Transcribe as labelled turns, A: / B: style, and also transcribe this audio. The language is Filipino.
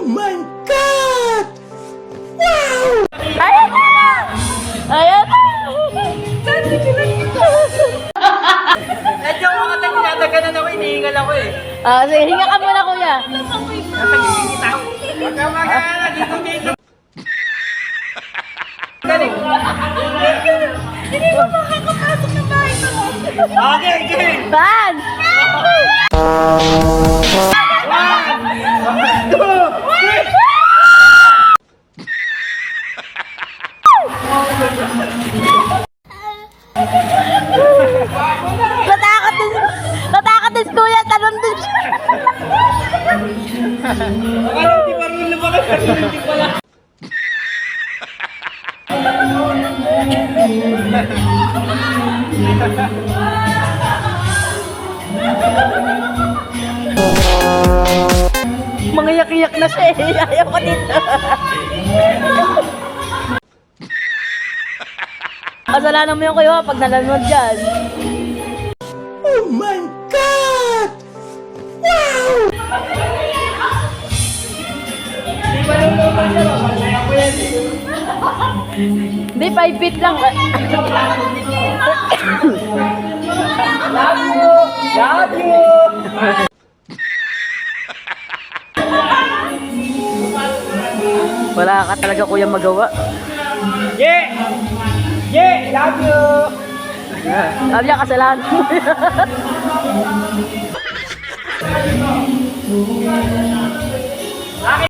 A: Oh my God! Wow!
B: Ayan na! Ayan na!
C: Medyo ako tinataganan ako, inihingal ako eh.
B: Ah, sige, hinga ka muna, kuya.
C: Nasa gilid kita. Huwag ka mag-aalala, dito. Galing.
B: Hindi mo makakapasok na bahay mo.
C: Okay, okay.
B: Ban! Natakot din si kuya, talon din siya.
C: Akala hindi marunong lumakas, pero hindi pala.
B: Mga yak-yak na siya eh. Ayaw ko dito. Kasalanan mo yung kuya pag nalanod dyan.
A: Oh my God! Wow!
C: Hindi marunong lumakas siya, masaya ko yan.
B: Hindi, 5 feet lang.
C: Love you! Love you!
B: Wala ka talaga kuya magawa.
C: Yeah! Yeah! Love you!
B: Sabi niya kasalanan mo.